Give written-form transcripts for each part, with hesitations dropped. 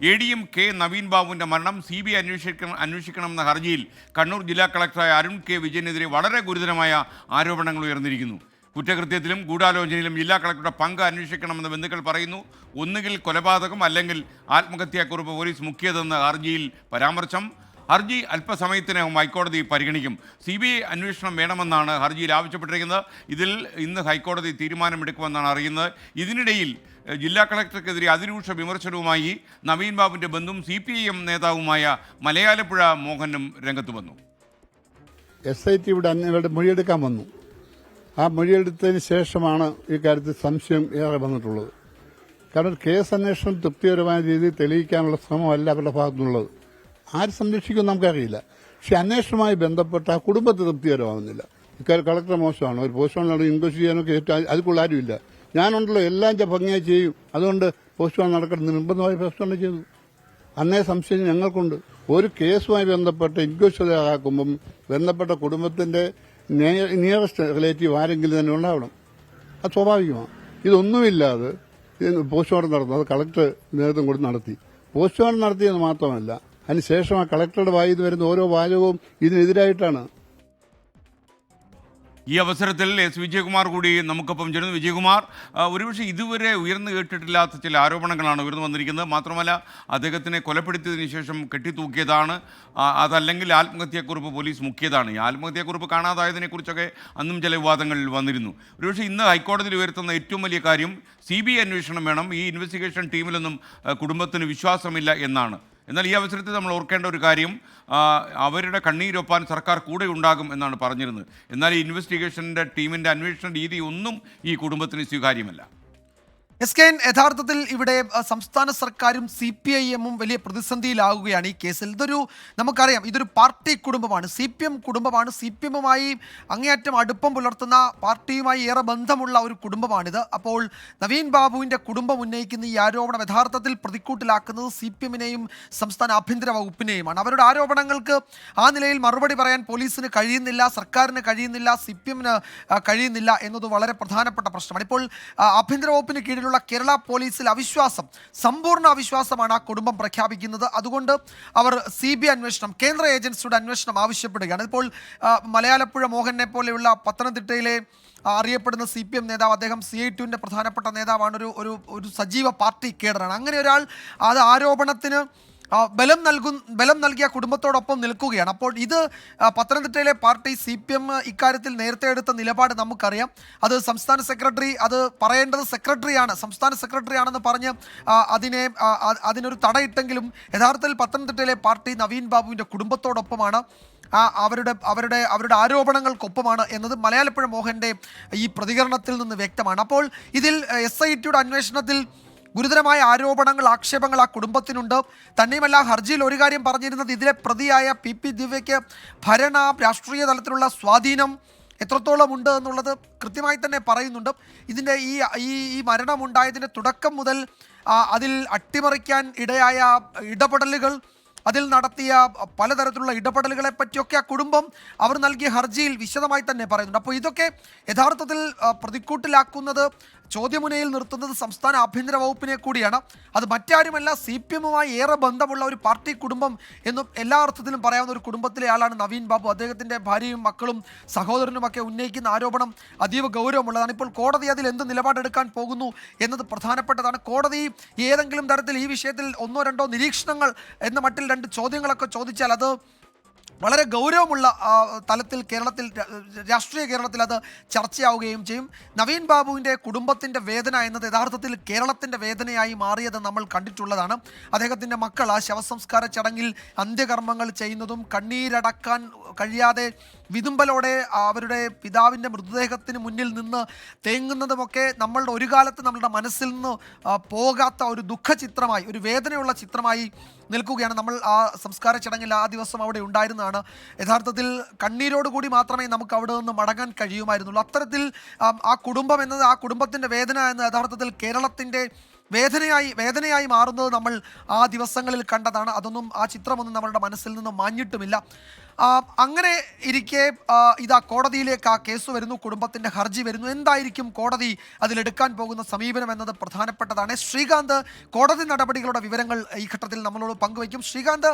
ADM Naveen ബാബുവിൻ്റെ മരണം CBI അന്വേഷിക്കണമെന്ന ഹർജിയിൽ കണ്ണൂർ ജില്ലാ കളക്ടറായ അരുൺ കെ വിജയനെതിരെ വളരെ ഗുരുതരമായ ആരോപണങ്ങൾ ഉയർന്നിരിക്കുന്നു. കുറ്റകൃത്യത്തിലും ഗൂഢാലോചനയിലും ജില്ലാ കളക്ടറുടെ പങ്ക് അന്വേഷിക്കണമെന്ന് ബന്ധുക്കൾ പറയുന്നു. ഒന്നുകിൽ കൊലപാതകം അല്ലെങ്കിൽ ആത്മഹത്യാക്കുറിപ്പ് പോലീസ് മുക്കിയതെന്ന് ഹർജിയിൽ പരാമർശം. ഹർജി അല്പസമയത്തിനകം ഹൈക്കോടതി പരിഗണിക്കും. CBI അന്വേഷണം വേണമെന്നാണ് ഹർജിയിൽ ആവശ്യപ്പെട്ടിരിക്കുന്നത്. ഇതിൽ ഇന്ന് ഹൈക്കോടതി തീരുമാനമെടുക്കുമെന്നാണ് അറിയുന്നത്. ഇതിനിടയിൽ ജില്ലാ കളക്ടർക്കെതിരെ അതിരൂക്ഷ വിമർശനവുമായി നവീൻ ബാബുവിൻ്റെ ബന്ധുവും CPIM നേതാവുമായ മലയാലപ്പുഴ മോഹനും രംഗത്ത് വന്നു. SIT ഇവിടെ മൊഴിയെടുക്കാൻ വന്നു. ആ മൊഴിയെടുത്തതിന് ശേഷമാണ് ഈ കാര്യത്തിൽ സംശയം ഏറെ വന്നിട്ടുള്ളത്. കാരണം കേസ് അന്വേഷണം തൃപ്തികരമായ രീതിയിൽ തെളിയിക്കാനുള്ള ശ്രമമല്ല അവരുടെ ഭാഗത്തുനിന്നുള്ളത്. ആര് സംരക്ഷിക്കും നമുക്കറിയില്ല. പക്ഷെ അന്വേഷണവുമായി ബന്ധപ്പെട്ട ആ കുടുംബത്തെ തൃപ്തികരമാകുന്നില്ല. ഇക്കാര്യം കളക്ടർ മോശമാണ്. ഒരു പോസ്റ്റ്മോർട്ടം ഇൻക്വസ്റ്റ് ചെയ്യാനൊക്കെ അതുക്കുള്ള ആരുമില്ല. ഞാനുണ്ടല്ലോ എല്ലാം ഭംഗിയായി ചെയ്യും. അതുകൊണ്ട് പോസ്റ്റ്മോർട്ടം നടക്കുന്നത് നിർബന്ധമായി പോസ്റ്റ്മോർട്ടം ചെയ്തു. അന്നേ സംശയം ഞങ്ങൾക്കുണ്ട്. ഒരു കേസുമായി ബന്ധപ്പെട്ട് ഇൻക്വസ്റ്റ് ആക്കുമ്പം ബന്ധപ്പെട്ട കുടുംബത്തിന്റെ നിയറസ്റ്റ് റിലേറ്റീവ് ആരെങ്കിലും തന്നെ ഉണ്ടാവണം. അത് സ്വാഭാവികമാണ്. ഇതൊന്നുമില്ലാതെ പോസ്റ്റ്മോർട്ടം നടന്നു. അത് കളക്ടർ നേതൃത്വം കൊടുത്ത് നടത്തി. പോസ്റ്റ്മോർട്ടം നടത്തിയെന്ന് മാത്രമല്ല, അതിനുശേഷം ആ കളക്ടറുടെ വായിൽ നിന്ന് വരുന്ന ഓരോ വാചകവും ഇതിനെതിരായിട്ടാണ്. ഈ അവസരത്തിൽ S. വിജയകുമാർ കൂടി നമുക്കൊപ്പം ചേരുന്നു. വിജയകുമാർ, ഒരുപക്ഷെ ഇതുവരെ ഉയർന്നു കേട്ടിട്ടില്ലാത്ത ചില ആരോപണങ്ങളാണ് ഉയർന്നു വന്നിരിക്കുന്നത്. മാത്രമല്ല, അദ്ദേഹത്തിനെ കൊലപ്പെടുത്തിയതിനു ശേഷം കെട്ടിത്തൂക്കിയതാണ്, അതല്ലെങ്കിൽ ആത്മഹത്യാക്കുറിപ്പ് പോലീസ് മുക്കിയതാണ്. ഈ ആത്മഹത്യാക്കുറിപ്പ് കാണാതായതിനെക്കുറിച്ചൊക്കെ അന്നും ചില വിവാദങ്ങൾ വന്നിരുന്നു. ഒരുപക്ഷെ ഇന്ന് ഹൈക്കോടതിയിൽ ഉയർത്തുന്ന ഏറ്റവും വലിയ കാര്യം CBI അന്വേഷണം വേണം, ഈ ഇൻവെസ്റ്റിഗേഷൻ ടീമിലൊന്നും കുടുംബത്തിന് വിശ്വാസമില്ല എന്നാണ്. എന്നാൽ ഈ അവസരത്തിൽ നമ്മൾ ഓർക്കേണ്ട ഒരു കാര്യം, അവരുടെ കണ്ണീരൊപ്പാൻ സർക്കാർ കൂടെ ഉണ്ടാകും എന്നാണ് പറഞ്ഞിരുന്നത്. എന്നാൽ ഈ ഇൻവെസ്റ്റിഗേഷൻ്റെ ടീമിൻ്റെ അന്വേഷണ രീതി ഒന്നും ഈ കുടുംബത്തിന് സ്വീകാര്യമല്ല. SKN, യഥാർത്ഥത്തിൽ ഇവിടെ സംസ്ഥാന സർക്കാരും CPIM-ഉം വലിയ പ്രതിസന്ധിയിലാവുകയാണ് ഈ കേസിൽ. നമുക്കറിയാം, ഇതൊരു പാർട്ടി കുടുംബമാണ്, CPM കുടുംബമാണ്. CPM-മായി അങ്ങേയറ്റം അടുപ്പം പുലർത്തുന്ന, പാർട്ടിയുമായി ഏറെ ബന്ധമുള്ള ഒരു കുടുംബമാണിത്. അപ്പോൾ നവീൻ ബാബുവിൻ്റെ കുടുംബം ഉന്നയിക്കുന്ന ഈ ആരോപണം യഥാർത്ഥത്തിൽ പ്രതിക്കൂട്ടിലാക്കുന്നത് CPM-നെയും സംസ്ഥാന ആഭ്യന്തര വകുപ്പിനെയുമാണ്. അവരുടെ ആരോപണങ്ങൾക്ക് ആ നിലയിൽ മറുപടി പറയാൻ പോലീസിന് കഴിയുന്നില്ല, സർക്കാരിന് കഴിയുന്നില്ല, CPM-ന് കഴിയുന്നില്ല എന്നത് വളരെ പ്രധാനപ്പെട്ട പ്രശ്നമാണ്. ഇപ്പോൾ ആഭ്യന്തര വകുപ്പിന് കീഴിലുള്ള കേരള പോലീസിൽ അവിശ്വാസം, സമ്പൂർണ്ണ അവിശ്വാസമാണ് ആ കുടുംബം പ്രഖ്യാപിക്കുന്നത്. അതുകൊണ്ട് അവർ CBI അന്വേഷണം, കേന്ദ്ര ഏജൻസിയുടെ അന്വേഷണം ആവശ്യപ്പെടുകയാണ്. ഇപ്പോൾ മലയാലപ്പുഴ മോഹനെ പോലെയുള്ള പത്തനംതിട്ടയിലെ അറിയപ്പെടുന്ന CPM നേതാവ്, അദ്ദേഹം CI2-ൻ്റെ പ്രധാനപ്പെട്ട നേതാവാണ്, ഒരു സജീവ പാർട്ടി കേഡറാണ്. അങ്ങനെ ഒരാൾ അത് ആരോപണത്തിന് ബലം നൽകിയ കുടുംബത്തോടൊപ്പം നിൽക്കുകയാണ്. അപ്പോൾ ഇത് പത്തനംതിട്ടയിലെ പാർട്ടി CPM ഇക്കാര്യത്തിൽ നേരത്തെ എടുത്ത നിലപാട് നമുക്കറിയാം. അത് സംസ്ഥാന സെക്രട്ടറി, അത് പറയേണ്ടത് സെക്രട്ടറിയാണ്, സംസ്ഥാന സെക്രട്ടറിയാണെന്ന് പറഞ്ഞ് അതിനൊരു തടയിട്ടെങ്കിലും യഥാർത്ഥത്തിൽ പത്തനംതിട്ടയിലെ പാർട്ടി നവീൻ ബാബുവിൻ്റെ കുടുംബത്തോടൊപ്പമാണ്, അവരുടെ ആരോപണങ്ങൾക്കൊപ്പമാണ് എന്നത് മലയാലപ്പുഴ മോഹൻ്റെ ഈ പ്രതികരണത്തിൽ നിന്ന് വ്യക്തമാണ്. അപ്പോൾ ഇതിൽ SIT-യുടെ അന്വേഷണത്തിൽ ഗുരുതരമായ ആരോപണങ്ങൾ, ആക്ഷേപങ്ങൾ ആ കുടുംബത്തിനുണ്ട്. തന്നെയുമല്ല, ഹർജിയിൽ ഒരു കാര്യം പറഞ്ഞിരുന്നത്, ഇതിലെ പ്രതിയായ PP ദിവ്യയ്ക്ക് രാഷ്ട്രീയ തലത്തിലുള്ള സ്വാധീനം എത്രത്തോളം ഉണ്ട് എന്നുള്ളത് കൃത്യമായി തന്നെ പറയുന്നുണ്ട്. ഇതിൻ്റെ ഈ മരണമുണ്ടായതിൻ്റെ തുടക്കം മുതൽ അതിൽ അട്ടിമറിക്കാൻ ഇടയായ ഇടപെടലുകൾ, അതിൽ നടത്തിയ പലതരത്തിലുള്ള ഇടപെടലുകളെ പറ്റിയൊക്കെ ആ കുടുംബം അവർ നൽകിയ ഹർജിയിൽ വിശദമായി തന്നെ പറയുന്നുണ്ട്. അപ്പോൾ ഇതൊക്കെ യഥാർത്ഥത്തിൽ പ്രതിക്കൂട്ടിലാക്കുന്നത്, ചോദ്യമുനയിൽ നിർത്തുന്നത് സംസ്ഥാന ആഭ്യന്തര വകുപ്പിനെ കൂടിയാണ്. അത് മറ്റാരുമല്ല, CPM-മായി ഏറെ ബന്ധമുള്ള ഒരു പാർട്ടി കുടുംബം എന്നും എല്ലാ അർത്ഥത്തിലും പറയാവുന്ന ഒരു കുടുംബത്തിലെ ആളാണ് നവീൻ ബാബു. അദ്ദേഹത്തിൻ്റെ ഭാര്യയും മക്കളും സഹോദരനുമൊക്കെ ഉന്നയിക്കുന്ന ആരോപണം അതീവ ഗൗരവമുള്ളതാണ്. ഇപ്പോൾ കോടതി അതിൽ എന്ത് നിലപാടെടുക്കാൻ പോകുന്നു എന്നത് പ്രധാനപ്പെട്ടതാണ്. കോടതി ഏതെങ്കിലും തരത്തിൽ ഈ വിഷയത്തിൽ ഒന്നോ രണ്ടോ നിരീക്ഷണങ്ങൾ എന്ന മട്ടിൽ 2 ചോദ്യങ്ങളൊക്കെ ചോദിച്ചാൽ അത് വളരെ ഗൗരവമുള്ള തലത്തിൽ രാഷ്ട്രീയ കേരളത്തിൽ അത് ചർച്ചയാവുകയും ചെയ്യും. നവീൻ ബാബുവിൻ്റെ കുടുംബത്തിൻ്റെ വേദന എന്നത് യഥാർത്ഥത്തിൽ കേരളത്തിൻ്റെ വേദനയായി മാറിയത് നമ്മൾ കണ്ടിട്ടുള്ളതാണ്. അദ്ദേഹത്തിൻ്റെ മക്കൾ ആ ശവസംസ്കാര ചടങ്ങിൽ അന്ത്യകർമ്മങ്ങൾ ചെയ്യുന്നതും കണ്ണീരടക്കാൻ കഴിയാതെ വിതുമ്പലോടെ അവരുടെ പിതാവിൻ്റെ മൃതദേഹത്തിന് മുന്നിൽ നിന്ന് തേങ്ങുന്നതുമൊക്കെ നമ്മളുടെ ഒരു കാലത്ത് നമ്മളുടെ മനസ്സിൽ നിന്ന് പോകാത്ത ഒരു ദുഃഖചിത്രമായി, ഒരു വേദനയുള്ള ചിത്രമായി നിൽക്കുകയാണ്. നമ്മൾ ആ സംസ്കാര ചടങ്ങിൽ ആ ദിവസം അവിടെ ഉണ്ടായിരുന്നതാണ്. യഥാർത്ഥത്തിൽ കണ്ണീരോടുകൂടി മാത്രമേ നമുക്ക് അവിടെ നിന്ന് മടങ്ങാൻ കഴിയുമായിരുന്നുള്ളൂ. അത്തരത്തിൽ ആ കുടുംബം എന്നത്, ആ കുടുംബത്തിൻ്റെ വേദന എന്ന യഥാർത്ഥത്തിൽ കേരളത്തിൻ്റെ വേദനയായി മാറുന്നത് നമ്മൾ ആ ദിവസങ്ങളിൽ കണ്ടതാണ്. ആ ചിത്രമൊന്നും നമ്മളുടെ മനസ്സിൽ നിന്ന് മാഞ്ഞിട്ടുമില്ല. അങ്ങനെ ഇരിക്കെ ഇതാ കോടതിയിലേക്ക് ആ കേസ് വരുന്നു, കുടുംബത്തിന്റെ ഹർജി വരുന്നു. എന്തായിരിക്കും കോടതി അതിലെടുക്കാൻ പോകുന്ന സമീപനം എന്നത് പ്രധാനപ്പെട്ടതാണ്. ശ്രീകാന്ത് കോടതി നടപടികളുടെ വിവരങ്ങൾ ഈ ഘട്ടത്തിൽ നമ്മളോട് പങ്കുവയ്ക്കും. ശ്രീകാന്ത്,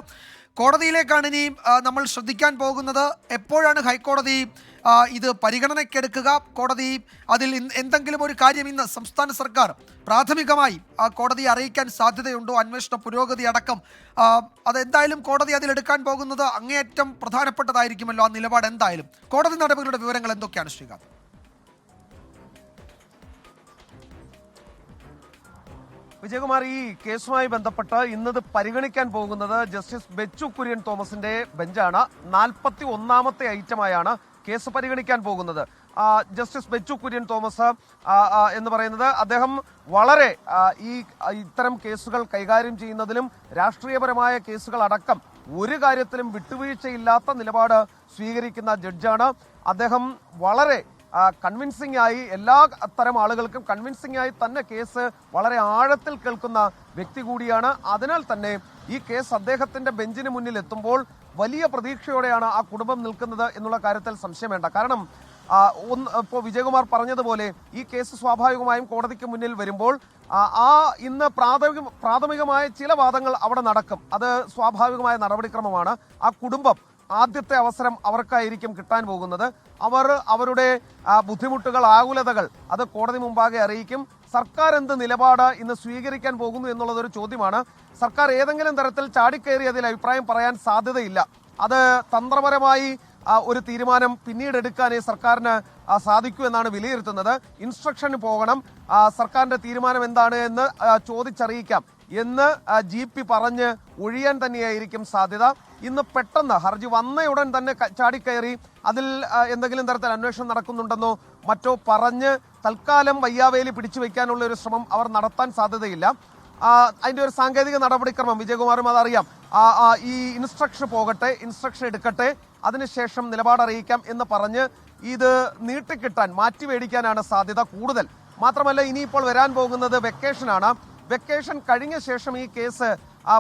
കോടതിയിലേക്കാണ് ഇനി നമ്മൾ ശ്രദ്ധിക്കാൻ പോകുന്നത്. എപ്പോഴാണ് ഹൈക്കോടതി ഇത് പരിഗണനയ്ക്കെടുക്കുക? കോടതി അതിൽ എന്തെങ്കിലും ഒരു കാര്യം ഇന്ന് സംസ്ഥാന സർക്കാർ പ്രാഥമികമായി കോടതിയെ അറിയിക്കാൻ സാധ്യതയുണ്ടോ? അന്വേഷണ പുരോഗതി അടക്കം അതെന്തായാലും കോടതി അതിലെടുക്കാൻ പോകുന്നത് അങ്ങേയറ്റം പ്രധാനപ്പെട്ടതായിരിക്കുമല്ലോ. ആ നിലപാട് എന്തായാലും കോടതി നടപടികളുടെ വിവരങ്ങൾ എന്തൊക്കെയാണ് ശ്രീകാന്ത്? വിജയകുമാർ, ഈ കേസുമായി ബന്ധപ്പെട്ട് ഇന്നത് പരിഗണിക്കാൻ പോകുന്നത് ജസ്റ്റിസ് ബെച്ചു കുര്യൻ തോമസിന്റെ ബെഞ്ചാണ്. 41ാമത്തെ ഐറ്റമായാണ് കേസ് പരിഗണിക്കാൻ പോകുന്നത്. ജസ്റ്റിസ് ബെച്ചു കുര്യൻ തോമസ് എന്ന് പറയുന്നത് അദ്ദേഹം വളരെ ഇത്തരം കേസുകൾ കൈകാര്യം ചെയ്യുന്നതിലും രാഷ്ട്രീയപരമായ കേസുകൾ അടക്കം ഒരു കാര്യത്തിലും വിട്ടുവീഴ്ചയില്ലാത്ത നിലപാട് സ്വീകരിക്കുന്ന ജഡ്ജാണ്. അദ്ദേഹം വളരെ കൺവിൻസിംഗ് ആയി എല്ലാ അത്തരം ആളുകൾക്കും കൺവിൻസിംഗ് ആയി തന്നെ കേസ് വളരെ ആഴത്തിൽ കേൾക്കുന്ന വ്യക്തി കൂടിയാണ്. അതിനാൽ തന്നെ ഈ കേസ് അദ്ദേഹത്തിന്റെ ബെഞ്ചിന് മുന്നിൽ എത്തുമ്പോൾ വലിയ പ്രതീക്ഷയോടെയാണ് ആ കുടുംബം നിൽക്കുന്നത് എന്നുള്ള കാര്യത്തിൽ സംശയം വേണ്ട. കാരണം ഇപ്പോൾ വിജയകുമാർ പറഞ്ഞതുപോലെ ഈ കേസ് സ്വാഭാവികമായും കോടതിക്ക് മുന്നിൽ വരുമ്പോൾ ഇന്ന് പ്രാഥമികമായ ചില വാദങ്ങൾ അവിടെ നടക്കും. അത് സ്വാഭാവികമായ നടപടിക്രമമാണ്. ആ കുടുംബം ആദ്യത്തെ അവസരം അവർക്കായിരിക്കും കിട്ടാൻ പോകുന്നത്. അവർ അവരുടെ ബുദ്ധിമുട്ടുകൾ, ആകുലതകൾ അത് കോടതി മുമ്പാകെ അറിയിക്കും. സർക്കാർ എന്ത് നിലപാട് ഇന്ന് സ്വീകരിക്കാൻ പോകുന്നു എന്നുള്ളതൊരു ചോദ്യമാണ്. സർക്കാർ ഏതെങ്കിലും തരത്തിൽ ചാടിക്കയറി അതിൽ അഭിപ്രായം പറയാൻ സാധ്യതയില്ല. അത് തന്ത്രപരമായി ഒരു തീരുമാനം പിന്നീട് എടുക്കാനേ സർക്കാരിന് സാധിക്കൂ എന്നാണ് വിലയിരുത്തുന്നത്. ഇൻസ്ട്രക്ഷന് പോകണം, സർക്കാരിന്റെ തീരുമാനം എന്താണ് എന്ന് ചോദിച്ചറിയിക്കാം എന്ന് GP പറഞ്ഞ് ഒഴിയാൻ തന്നെയായിരിക്കും സാധ്യത. ഇന്ന് പെട്ടെന്ന് ഹർജി വന്നയുടൻ തന്നെ ചാടിക്കയറി അതിൽ എന്തെങ്കിലും തരത്തിൽ അന്വേഷണം നടക്കുന്നുണ്ടെന്നോ മറ്റോ പറഞ്ഞ് തൽക്കാലം വയ്യാവേലി പിടിച്ചു വയ്ക്കാനുള്ള ഒരു ശ്രമം അവർ നടത്താൻ സാധ്യതയില്ല. അതിന്റെ ഒരു സാങ്കേതിക നടപടിക്രമം വിജയകുമാറും അതറിയാം. ഈ ഇൻസ്ട്രക്ഷൻ പോകട്ടെ, ഇൻസ്ട്രക്ഷൻ എടുക്കട്ടെ, അതിനുശേഷം നിലപാട് അറിയിക്കാം എന്ന് പറഞ്ഞ് ഇത് നീട്ടിക്കിട്ടാൻ, മാറ്റിവേടിക്കാനാണ് സാധ്യത കൂടുതൽ. മാത്രമല്ല ഇനിയിപ്പോൾ വരാൻ പോകുന്നത് വെക്കേഷനാണ്. വെക്കേഷൻ കഴിഞ്ഞ ശേഷം ഈ കേസ്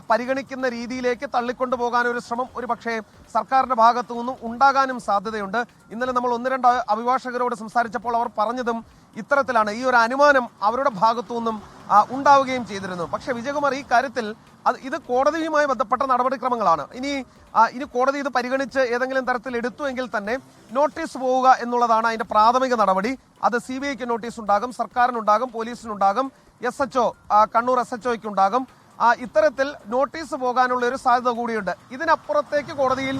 പരിഗണിക്കുന്ന രീതിയിലേക്ക് തള്ളിക്കൊണ്ടു പോകാൻ ഒരു ശ്രമം ഒരു പക്ഷേ സർക്കാരിന്റെ ഭാഗത്തു നിന്നും ഉണ്ടാകാനും സാധ്യതയുണ്ട്. ഇന്നലെ നമ്മൾ 1-2 അഭിഭാഷകരോട് സംസാരിച്ചപ്പോൾ അവർ പറഞ്ഞതും ഇത്തരത്തിലാണ്. ഈ ഒരു അനുമാനം അവരുടെ ഭാഗത്തു നിന്നും ഉണ്ടാവുകയും ചെയ്തിരുന്നു. പക്ഷേ വിജയകുമാർ, ഈ കാര്യത്തിൽ ഇത് കോടതിയുമായി ബന്ധപ്പെട്ട നടപടിക്രമങ്ങളാണ്. ഇനി കോടതി ഇത് പരിഗണിച്ച് ഏതെങ്കിലും തരത്തിൽ എടുത്തുവെങ്കിൽ തന്നെ നോട്ടീസ് പോവുക എന്നുള്ളതാണ് അതിന്റെ പ്രാഥമിക നടപടി. അത് CBIക്ക് നോട്ടീസ് ഉണ്ടാകും, സർക്കാരിനുണ്ടാകും, പോലീസിനുണ്ടാകും, SHO കണ്ണൂർ SHOയ്ക്ക് ഉണ്ടാകും. ഇത്തരത്തിൽ നോട്ടീസ് പോകാനുള്ള ഒരു സാധ്യത കൂടിയുണ്ട്. ഇതിനപ്പുറത്തേക്ക് കോടതിയിൽ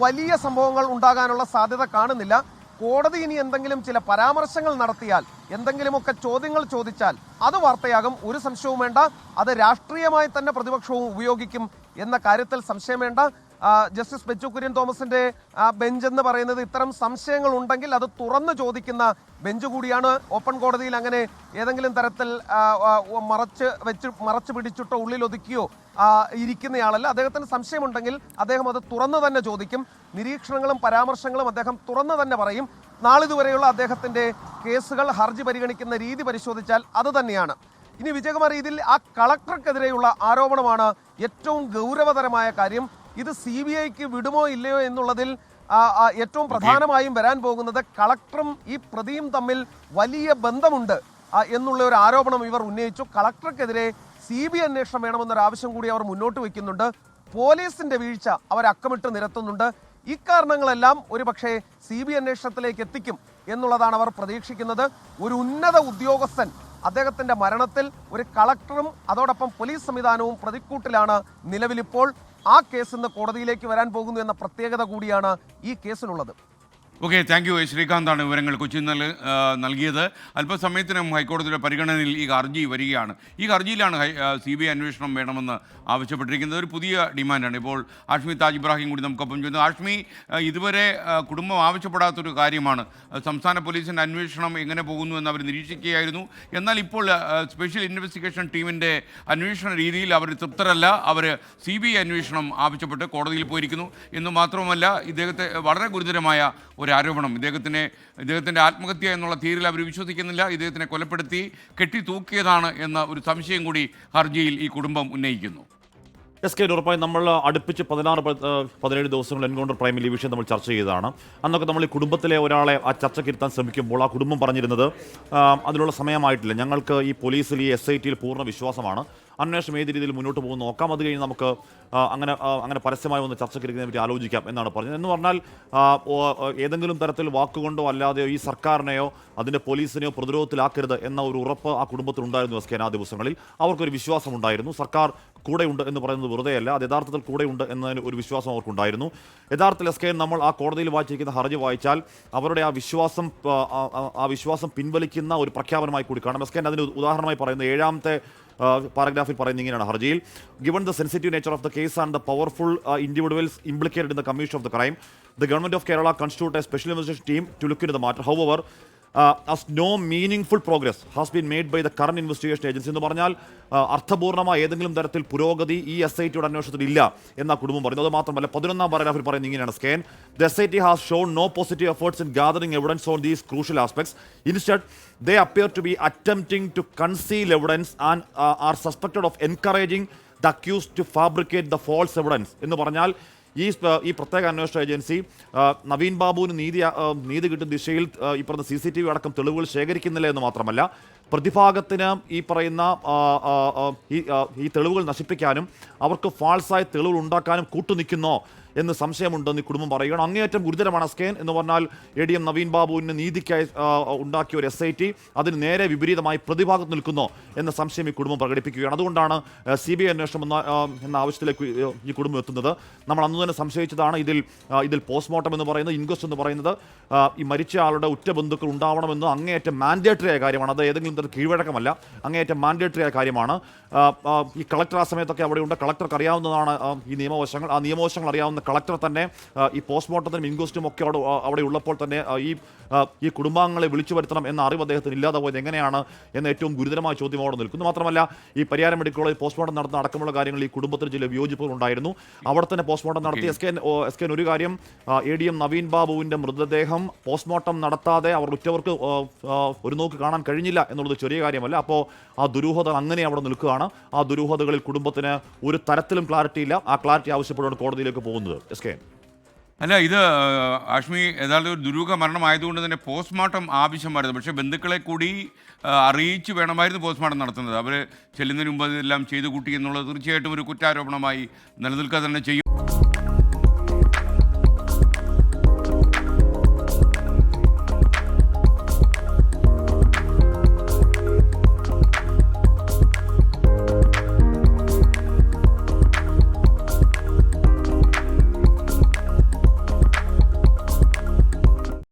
വലിയ സംഭവങ്ങൾ ഉണ്ടാകാനുള്ള സാധ്യത കാണുന്നില്ല. കോടതി ഇനി എന്തെങ്കിലും ചില പരാമർശങ്ങൾ നടത്തിയാൽ, എന്തെങ്കിലുമൊക്കെ ചോദ്യങ്ങൾ ചോദിച്ചാൽ അത് വാർത്തയാകും. ഒരു സംശയവും വേണ്ട. അത് രാഷ്ട്രീയമായി തന്നെ പ്രതിപക്ഷവും ഉപയോഗിക്കും എന്ന കാര്യത്തിൽ സംശയം വേണ്ട. ജസ്റ്റിസ് ബെച്ചു കുര്യൻ തോമസിന്റെ ബെഞ്ച് എന്ന് പറയുന്നത് ഇത്തരം സംശയങ്ങൾ ഉണ്ടെങ്കിൽ അത് തുറന്നു ചോദിക്കുന്ന ബെഞ്ച് കൂടിയാണ്. ഓപ്പൺ കോടതിയിൽ അങ്ങനെ ഏതെങ്കിലും തരത്തിൽ മറച്ചു പിടിച്ചിട്ടോ ഉള്ളിലൊതുക്കിയോ ഇരിക്കുന്നയാളല്ല. അദ്ദേഹത്തിന് സംശയമുണ്ടെങ്കിൽ അദ്ദേഹം അത് തുറന്നു തന്നെ ചോദിക്കും. നിരീക്ഷണങ്ങളും പരാമർശങ്ങളും അദ്ദേഹം തുറന്നു തന്നെ പറയും. നാളിതുവരെയുള്ള അദ്ദേഹത്തിന്റെ കേസുകൾ, ഹർജി പരിഗണിക്കുന്ന രീതി പരിശോധിച്ചാൽ അത് തന്നെയാണ്. ഇനി വിജയകുമാർ, ഇതിൽ ആ കളക്ടർക്കെതിരെയുള്ള ആരോപണമാണ് ഏറ്റവും ഗൗരവതരമായ കാര്യം. ഇത് CBIക്ക് വിടുമോ ഇല്ലയോ എന്നുള്ളതിൽ ഏറ്റവും പ്രധാനമായും വരാൻ പോകുന്നത് കളക്ടറും ഈ പ്രതിയും തമ്മിൽ വലിയ ബന്ധമുണ്ട് എന്നുള്ള ഒരു ആരോപണം ഇവർ ഉന്നയിച്ചു. കളക്ടർക്കെതിരെ CBI അന്വേഷണം വേണമെന്നൊരു ആവശ്യം കൂടി അവർ മുന്നോട്ട് വയ്ക്കുന്നുണ്ട്. പോലീസിന്റെ വീഴ്ച അവർ അക്കമിട്ട് നിരത്തുന്നുണ്ട്. ഇക്കാരണങ്ങളെല്ലാം ഒരു പക്ഷേ CBI അന്വേഷണത്തിലേക്ക് എത്തിക്കും എന്നുള്ളതാണ് അവർ പ്രതീക്ഷിക്കുന്നത്. ഒരു ഉന്നത ഉദ്യോഗസ്ഥൻ അദ്ദേഹത്തിന്റെ മരണത്തിൽ ഒരു കളക്ടറും അതോടൊപ്പം പോലീസ് സംവിധാനവും പ്രതിക്കൂട്ടിലാണ് നിലവിലിപ്പോൾ. ആ കേസ് ഇന്ന് കോടതിയിലേക്ക് വരാൻ പോകുന്നു എന്ന പ്രത്യേകത കൂടിയാണ് ഈ കേസിനുള്ളത്. Okay, thank you. ശ്രീകാന്താണ് വിവരങ്ങൾ കൊച്ചിയിൽ നൽകിയത്. അല്പസമയത്തിനും ഹൈക്കോടതിയുടെ പരിഗണനയിൽ ഈ ഹർജി വരികയാണ്. ഈ ഹർജിയിലാണ് CBI അന്വേഷണം വേണമെന്ന് ആവശ്യപ്പെട്ടിരിക്കുന്നത്. ഒരു പുതിയ ഡിമാൻഡാണ്. ഇപ്പോൾ ആഷ്മി താജ് ഇബ്രാഹിം കൂടി നമുക്കൊപ്പം ചെയ്യുന്നത്. ആഷ്മി, ഇതുവരെ കുടുംബം ആവശ്യപ്പെടാത്തൊരു കാര്യമാണ്. സംസ്ഥാന പോലീസിൻ്റെ അന്വേഷണം എങ്ങനെ പോകുന്നു എന്ന് അവർ നിരീക്ഷിക്കുകയായിരുന്നു. എന്നാൽ ഇപ്പോൾ സ്പെഷ്യൽ ഇൻവെസ്റ്റിഗേഷൻ ടീമിൻ്റെ അന്വേഷണ രീതിയിൽ അവർ തൃപ്തരല്ല. അവർ CBI അന്വേഷണം ആവശ്യപ്പെട്ട് കോടതിയിൽ പോയിരിക്കുന്നു. എന്ന് മാത്രമല്ല, ഇദ്ദേഹത്തെ വളരെ ഗുരുതരമായ ഒരു ആരോപണം, ഇദ്ദേഹത്തിൻ്റെ ആത്മഹത്യ എന്നുള്ള തീരിൽ അവർ വിശ്വസിക്കുന്നില്ല. ഇദ്ദേഹത്തിനെ കൊലപ്പെടുത്തി കെട്ടി തൂക്കിയതാണ് എന്ന ഒരു സംശയം കൂടി ഹർജിയിൽ ഈ കുടുംബം ഉന്നയിക്കുന്നു. എസ് കെ ഉറപ്പായും നമ്മൾ അടുപ്പിച്ച് 17 ദിവസങ്ങൾ എൻകൗണ്ടർ പ്രൈമിൽ ഈ വിഷയം നമ്മൾ ചർച്ച ചെയ്തതാണ്. അന്നൊക്കെ നമ്മൾ ഈ കുടുംബത്തിലെ ഒരാളെ ആ ചർച്ചയ്ക്ക് ഇരുത്താൻ ശ്രമിക്കുമ്പോൾ ആ കുടുംബം പറഞ്ഞിരുന്നത് അതിനുള്ള സമയമായിട്ടില്ല, ഞങ്ങൾക്ക് ഈ പോലീസിൽ ഈ SIT പൂർണ്ണ വിശ്വാസമാണ്, അന്വേഷണം ഏത് രീതിയിൽ മുന്നോട്ട് പോകുന്നു നോക്കാം, അത് കഴിഞ്ഞ് നമുക്ക് അങ്ങനെ പരസ്യമായി ഒന്ന് ചർച്ചയ്ക്ക് ഇരിക്കുന്നതിനെ പറ്റി ആലോചിക്കാം എന്നാണ് പറഞ്ഞത്. എന്ന് പറഞ്ഞാൽ ഏതെങ്കിലും തരത്തിൽ വാക്കുകൊണ്ടോ അല്ലാതെയോ ഈ സർക്കാരിനെയോ അതിൻ്റെ പോലീസിനെയോ പ്രതിരോധത്തിലാക്കരുത് എന്ന ഒരു ഉറപ്പ് ആ കുടുംബത്തിനുണ്ടായിരുന്നു. എസ് കെ ആ ദിവസങ്ങളിൽ അവർക്കൊരു വിശ്വാസമുണ്ടായിരുന്നു. സർക്കാർ കൂടെയുണ്ട് എന്ന് പറയുന്നത് വെറുതെയല്ല, അത് യഥാർത്ഥത്തിൽ കൂടെയുണ്ട് എന്നതിന് ഒരു വിശ്വാസം അവർക്കുണ്ടായിരുന്നു. യഥാർത്ഥത്തിൽ എസ് കെ നമ്മൾ ആ കോടതിയിൽ വായിച്ചിരിക്കുന്ന ഹർജി വായിച്ചാൽ അവരുടെ ആ വിശ്വാസം പിൻവലിക്കുന്ന ഒരു പ്രഖ്യാപനമായി കൂടി കാണാം. എസ് കെ അതിന് ഉദാഹരണമായി പറയുന്നത് 7ാമത്തെ പാരഗ്രാഫിൽ പറയുന്നത് ഇങ്ങനെയാണ് ഹർജിയിൽ: given the sensitive nature of the case and the powerful individuals implicated in the commission of the crime, the government of Kerala constituted a special investigation team to look into the matter. However, as no meaningful progress has been made by the current investigation agency. എന്ന് പറഞ്ഞാൽ അർത്ഥപൂർണ്ണമായ ഏതെങ്കിലും തരത്തിൽ പുരോഗതി ഈ SITയുടെ അന്വേഷണത്തിൽ ഇല്ല എന്ന കുടുംബം പറയുന്നു. അത് മാത്രമല്ല 11ാം പാരഗ്രാഫിൽ പറയുന്നത് ഇങ്ങനെയാണ്: സ്കേൻ the SIT has shown no positive efforts in gathering evidence on these crucial aspects. Instead, they appear to be attempting to conceal evidence and are suspected of encouraging the accused to fabricate the false evidence. എന്ന് പറഞ്ഞാൽ ഈ പ്രത്യേക അന്വേഷണ agency Naveen ബാബുവിന് നീതി കിട്ടുന്ന ദിശയിൽ ഈ പറഞ്ഞ CCTV അടക്കം തെളിവുകൾ ശേഖരിക്കുന്നില്ല എന്ന് മാത്രമല്ല, പ്രതിഭാഗത്തിന് ഈ പറയുന്ന ഈ തെളിവുകൾ നശിപ്പിക്കാനും അവർക്ക് ഫാൾസായ തെളിവുകൾ ഉണ്ടാക്കാനും കൂട്ടുനിൽക്കുന്നോ എന്ന് സംശയമുണ്ടെന്ന് ഈ കുടുംബം പറയുകയാണ്. അങ്ങേയറ്റം ഗുരുതരമാണ് സ്കേൻ എന്ന് പറഞ്ഞാൽ. ADM നവീൻ ബാബുവിന് നീതിക്കായി ഉണ്ടാക്കിയ ഒരു SIT അതിന് നേരെ വിപരീതമായി പ്രതിഭാഗത്ത് നിൽക്കുന്നോ എന്ന സംശയം ഈ കുടുംബം പ്രകടിപ്പിക്കുകയാണ്. അതുകൊണ്ടാണ് CBI അന്വേഷണം എന്ന ആവശ്യത്തിലേക്ക് ഈ കുടുംബം എത്തുന്നത്. നമ്മൾ അന്ന് തന്നെ സംശയിച്ചതാണ് ഇതിൽ പോസ്റ്റ്മോർട്ടം എന്ന് പറയുന്നത്, ഇൻക്വസ്റ്റ് എന്ന് പറയുന്നത് ഈ മരിച്ച ആളുടെ ഉറ്റ ബന്ധുക്കൾ ഉണ്ടാവണമെന്ന് അങ്ങേയറ്റം മാൻഡേറ്ററി ആയ കാര്യമാണ്. അത് ഏതെങ്കിലും തരം കീഴ്വഴക്കമല്ല, അങ്ങേയറ്റം മാൻഡേറ്ററി ആയ കാര്യമാണ്. ഈ കളക്ടർ ആ സമയത്തൊക്കെ അവിടെയുണ്ട്, കളക്ടർക്ക് അറിയാവുന്നതാണ് ഈ നിയമവശങ്ങൾ. ആ നിയമവശങ്ങൾ അറിയാവുന്ന കളക്ടർ തന്നെ ഈ പോസ്റ്റ്മോർട്ടത്തിനും ഇൻക്വസ്റ്റും ഒക്കെ അവിടെ ഉള്ളപ്പോൾ തന്നെ ഈ കുടുംബാംഗങ്ങളെ വിളിച്ചു വരുത്തണം എന്ന അറിവ് അദ്ദേഹത്തിന് ഇല്ലാതെ പോയത് എങ്ങനെയാണ് എന്ന ഏറ്റവും ഗുരുതരമായ ചോദ്യം അവിടെ നിൽക്കുന്നു. മാത്രമല്ല ഈ പരിയാരം മെഡിക്കൽ കോളേജ് പോസ്റ്റ്മോർട്ടം നടത്തുന്ന അടക്കമുള്ള കാര്യങ്ങൾ ഈ കുടുംബത്തിന് ചില വിയോജിപ്പുകൾ ഉണ്ടായിരുന്നു. അവിടെ തന്നെ പോസ്റ്റ്മോർട്ടം നടത്തി. എസ് കെ ഒരു കാര്യം, ADM നവീൻ ബാബുവിൻ്റെ മൃതദേഹം പോസ്റ്റ്മോർട്ടം നടത്താതെ അവർ ഉറ്റവർക്ക് ഒരു നോക്ക് കാണാൻ കഴിഞ്ഞില്ല എന്നുള്ളത് ചെറിയ കാര്യമല്ല. അപ്പോൾ ആ ദുരൂഹത അങ്ങനെ അവിടെ നിൽക്കുകയാണ്. ആ ദുരൂഹതകളിൽ കുടുംബത്തിന് ഒരു തരത്തിലും ക്ലാരിറ്റി ഇല്ല. ആ ക്ലാരിറ്റി ആവശ്യപ്പെട്ടാണ് കോടതിയിലേക്ക് പോകുന്നത്. എസ് കെ അല്ല, ഇത് ആഷ്മി യഥാർത്ഥ ഒരു ദുരൂഹ മരണമായതുകൊണ്ട് തന്നെ പോസ്റ്റ്മോർട്ടം ആവശ്യമായിരുന്നു. പക്ഷേ ബന്ധുക്കളെ കൂടി അറിയിച്ച് വേണമായിരുന്നു പോസ്റ്റ്മോർട്ടം നടത്തുന്നത്. അവർ ചെല്ലുന്നതിന് മുമ്പ് ഇതെല്ലാം ചെയ്തു കൂട്ടി എന്നുള്ളത് തീർച്ചയായിട്ടും ഒരു കുറ്റാരോപണമായി നിലനിൽക്കുക തന്നെ ചെയ്യും.